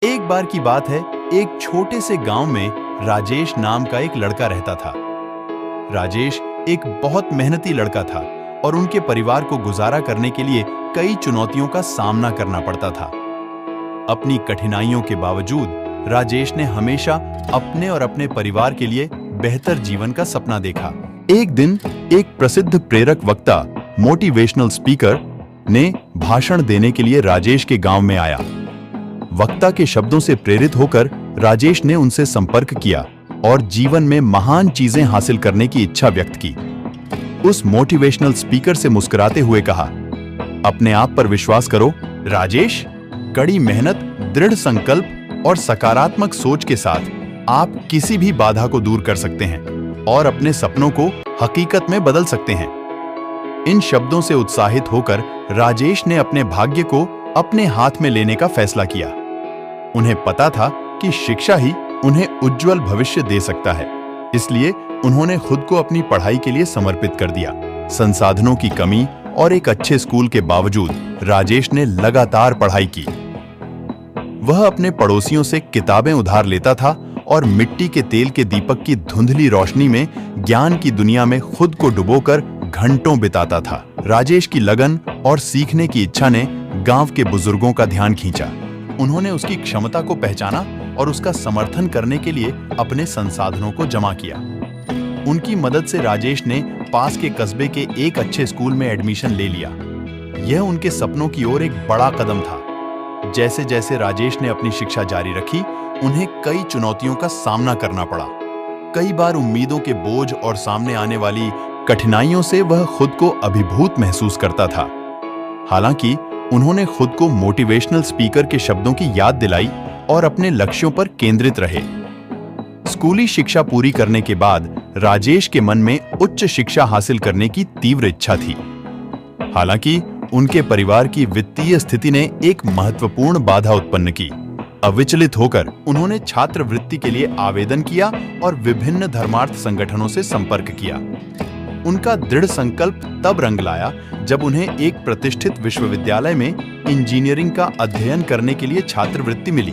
एक बार की बात है, एक छोटे से गांव में राजेश नाम का एक लड़का रहता था। राजेश एक बहुत मेहनती लड़का था और उनके परिवार को गुजारा करने के लिए कई चुनौतियों का सामना करना पड़ता था। अपनी कठिनाइयों के बावजूद राजेश ने हमेशा अपने और अपने परिवार के लिए बेहतर जीवन का सपना देखा। एक दिन एक प्रसिद्ध प्रेरक वक्ता, मोटिवेशनल स्पीकर ने भाषण देने के लिए राजेश के गांव में आया। वक्ता के शब्दों से प्रेरित होकर राजेश ने उनसे संपर्क किया और जीवन में महान चीजें हासिल करने की इच्छा व्यक्त की। उस मोटिवेशनल स्पीकर से मुस्कुराते हुए कहा, अपने आप पर विश्वास करो राजेश। कड़ी मेहनत, दृढ़ संकल्प और सकारात्मक सोच के साथ आप किसी भी बाधा को दूर कर सकते हैं और अपने सपनों को हकीकत में बदल सकते हैं। इन शब्दों से उत्साहित होकर राजेश ने अपने भाग्य को अपने हाथ में लेने का फैसला किया। उन्हें पता था कि शिक्षा ही उन्हें उज्जवल भविष्य दे सकता है, इसलिए उन्होंने खुद को अपनी पढ़ाई के लिए समर्पित कर दिया। संसाधनों की कमी और एक अच्छे स्कूल के बावजूद राजेश ने लगातार पढ़ाई की। वह अपने पड़ोसियों से किताबें उधार लेता था और मिट्टी के तेल के दीपक की धुंधली रोशनी में ज्ञान की दुनिया में खुद को डुबोकर घंटों बिताता था। राजेश की लगन और सीखने की इच्छा ने गांव के बुजुर्गों का ध्यान खींचा। उन्होंने उसकी क्षमता को पहचाना और उसका समर्थन करने के लिए अपने संसाधनों को जमा किया। उनकी मदद से राजेश ने पास के कस्बे के एक अच्छे स्कूल में एडमिशन ले लिया। यह उनके सपनों की ओर एक बड़ा कदम था। जैसे जैसे राजेश ने अपनी शिक्षा जारी रखी, उन्हें कई चुनौतियों का सामना करना पड़ा। कई बार उम्मीदों के बोझ और सामने आने वाली कठिनाइयों से वह खुद को अभिभूत महसूस करता था। हालांकि उन्होंने खुद को मोटिवेशनल स्पीकर के शब्दों की याद दिलाई और अपने लक्ष्यों पर केंद्रित रहे। स्कूली शिक्षा पूरी करने के बाद राजेश के मन में उच्च शिक्षा हासिल करने की तीव्र इच्छा थी। हालांकि उनके परिवार की वित्तीय स्थिति ने एक महत्वपूर्ण बाधा उत्पन्न की। अविचलित होकर उन्होंने छात्रवृत्ति के लिए आवेदन किया और विभिन्न धर्मार्थ संगठनों से संपर्क किया। उनका दृढ़ संकल्प तब रंग लाया जब उन्हें एक प्रतिष्ठित विश्वविद्यालय में इंजीनियरिंग का अध्ययन करने के लिए छात्रवृत्ति मिली।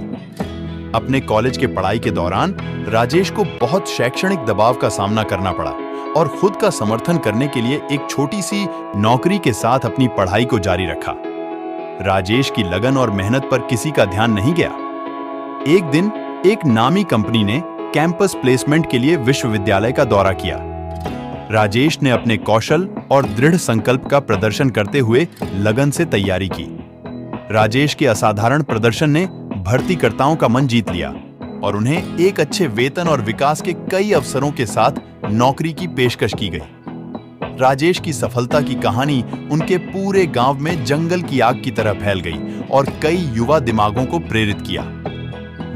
अपने कॉलेज के पढ़ाई के दौरान राजेश को बहुत शैक्षणिक दबाव का सामना करना पड़ा और खुद का समर्थन करने के लिए एक छोटी सी नौकरी के साथ अपनी पढ़ाई को जारी रखा। राजेश की लगन और मेहनत पर किसी का ध्यान नहीं गया। एक दिन एक नामी कंपनी ने कैंपस प्लेसमेंट के लिए विश्वविद्यालय का दौरा किया। राजेश ने अपने कौशल और दृढ़ संकल्प का प्रदर्शन करते हुए लगन से तैयारी की। राजेश के असाधारण प्रदर्शन ने भर्तीकर्ताओं का मन जीत लिया और उन्हें एक अच्छे वेतन और विकास के कई अवसरों के साथ नौकरी की पेशकश की गई। राजेश की सफलता की कहानी उनके पूरे गांव में जंगल की आग की तरह फैल गई और कई युवा दिमागों को प्रेरित किया।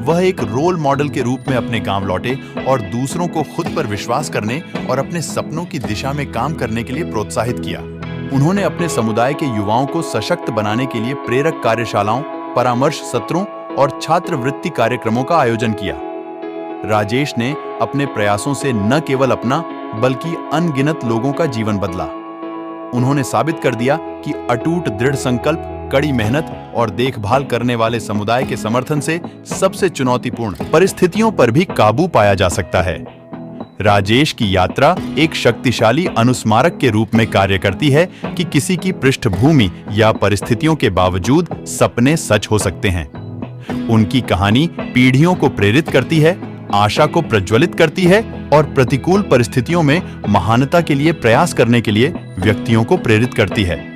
वह एक रोल मॉडल के रूप में अपने गांव लौटे और दूसरों को खुद पर विश्वास करने और अपने सपनों की दिशा में काम करने के लिए प्रोत्साहित किया। उन्होंने अपने समुदाय के युवाओं को सशक्त बनाने के लिए प्रेरक कार्यशालाओं, परामर्श सत्रों और छात्रवृत्ति कार्यक्रमों का आयोजन किया। राजेश ने अपने प्रयासों से न केवल अपना बल्कि अनगिनत लोगों का जीवन बदला। उन्होंने साबित कर दिया कि अटूट दृढ़ संकल्प, कड़ी मेहनत और देखभाल करने वाले समुदाय के समर्थन से सबसे चुनौतीपूर्ण परिस्थितियों पर भी काबू पाया जा सकता है। राजेश की यात्रा एक शक्तिशाली अनुस्मारक के रूप में कार्य करती है कि किसी की पृष्ठभूमि या परिस्थितियों के बावजूद सपने सच हो सकते हैं। उनकी कहानी पीढ़ियों को प्रेरित करती है, आशा को प्रज्वलित करती है और प्रतिकूल परिस्थितियों में महानता के लिए प्रयास करने के लिए व्यक्तियों को प्रेरित करती है।